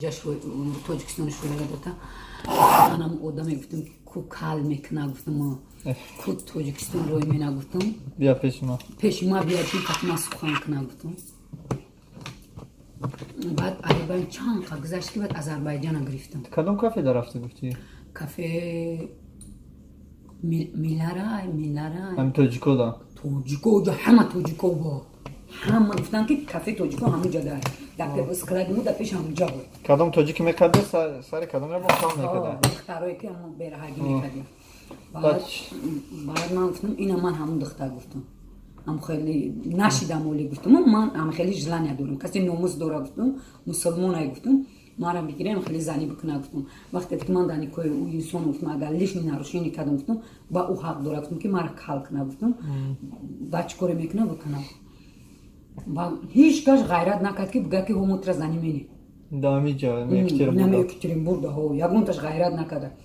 جاشو توجیکستان شوره داده منم آدمی گفتم که کو کال میکنه گفتم کو توجیکستان روی مینا گفتم بیا پیش ما بیا چی فاطمه سخن کنه گفتم بعد ایران چند گذشت که بعد آذربایجان گرفتم کدوم کافه در رفته گفتی کافه میلارا هم توجیکو دا همه توجیکو با همه گفتن که کافه توجیکو همونجا داره در اسکلاد مو در پیش همونجا بود کدوم توجیکی میکرده سر کدوم رو با کام میکرده دخترایی که همون برهگی میکردیم بعد من گفتم اینا من همون دختر گفتم هم خیلی نشیدم ولی گفتم من هم خیلی جلا ندارم کسی ناموس داره گفتم مسلمان گفتم ما را بگیریم خیلی زنی بکنه گفتم وقتی که من دانی کوی او انسان گفتم اگر لیش ناروشینی کردم گفتم با او حق داره گفتم که مرا کال کنه گفتم بچ کوری میکنه بکنه با هیچ کس غیرت نکرد که بگه که همون تر زنی منی دامی جا نمیکتریم برده ها یکون تاش غیرت نکرد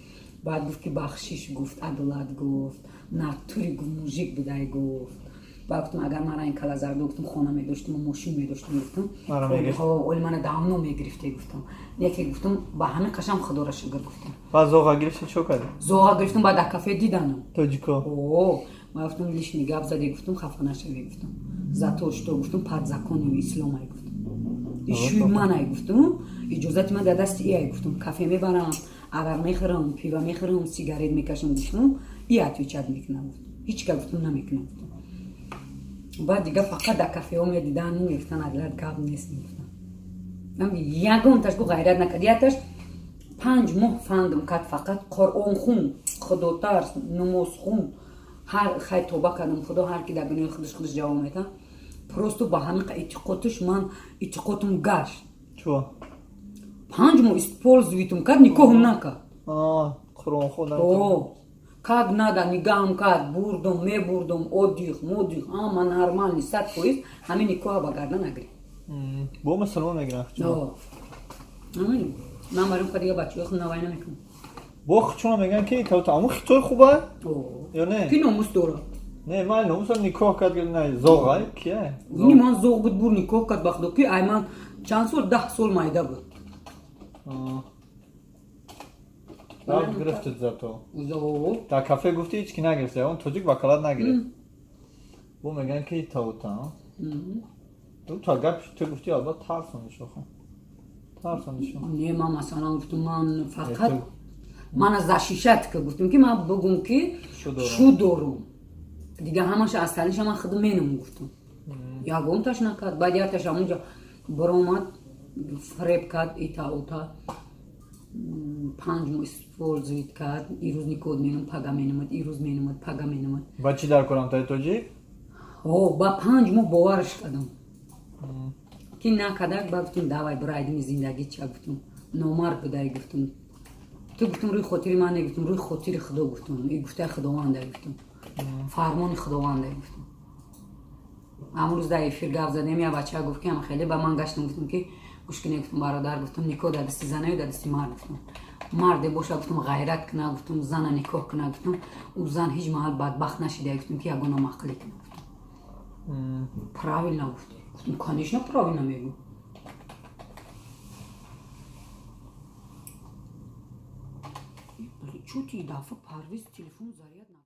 بعد گفت که بخشش گفت عدالت گفت ناتوری گفت موجیک بده گفت بعد گفتم اگر من این کلا زرد گفتم خانه می‌داشتم و ماشین می‌داشتم گفتم اول من دامنو می‌گرفته گفتم یکی گفتم با همه قشم خدا را شکر گفتم بعد زوغا گرفتی چه کردی زوغا گرفتم بعد کافه دیدم توجیکو ما گفتم لیش میگاب زدی گفتم خفه نشوی گفتم زاتوش تو گفتم پاد زکون اسلام گفتم ایشوی من گفتم اجازه من در دست ای گفتم کافه میبرم عرق میخورم پیوا میخورم سیگارت میکشم گفتم ای اتوچاد میکنم هیچ گفتم نمیکنم بعد دیگه فقط در کافه ها میدیدن میگفتن عدالت کاب نیست میگفتن من یگان تاش گو غیرت نکرد یتاش 5 ماه فهمدم که فقط قرآن خون خدا ترس نماز خون هر خیر توبه کردم خدا هر کی در گناه خودش جواب میده پروستو با همین اعتقادش من اعتقادم گشت چو 5 ماه используйтم کرد نکاح نکرد قرآن خدا как надо нигам как бурдом мебурдом отдых модих ама нормальный 100% همین نکاح با گردن نگیری با مسلمان میگن همین من برام که دیگه بچه‌ها خود نوای نمیکنم با چون میگن که تو عمو خطور خوبه یا نه کی ناموس داره نه من ناموس نکاح کرد نه زوغه کیه اینی من زوغ بود بور نکاح کرد بخدا کی ایمان چند سال 10 سال مایده بود بعد گرفتت زاتو تا کافه گفتی هیچ کی نگرفته اون توجیک وکالت نگرفت بو میگن که تا تو گپ تو گفتی البته ترسونش نه من مثلا گفتم من فقط من از دشیشت که گفتم که من بگم که شو دارم دیگه همش اصلیش من خودم مینم گفتم یا گم تاش نکرد بعد یا تاش اونجا برآمد فریب کرد ایتا 5 ماه использует کرد این روز نیکود مینم پگا مینم این روز مینم پگا مینم با چی در کنم تا توجیک با 5 ماه باورش کردم که نکدک با گفتم دوای برایدیم زندگی چه گفتم نامرد بدای گفتم تو گفتم روی خاطر من نگفتم روی خاطر خدا گفتم این گفته خداوند گفتم فرمان خداوند گفتم امروز در افیر گفت زدم یا بچه گفت که خیلی با من گشتم گفتم که گوش کنه گفتم برادر گفتم نکاح در دست زنه و در دست مرد گفتم مرد باشه گفتم غیرت کنه گفتم زن نکاح کنه گفتم او زن هیچ محل بدبخت نشیده گفتم که یگانه مخلی کنه گفتم правильно گفت گفتم конечно правильно میگم چوتی دفعه پرویز تلفن زریاد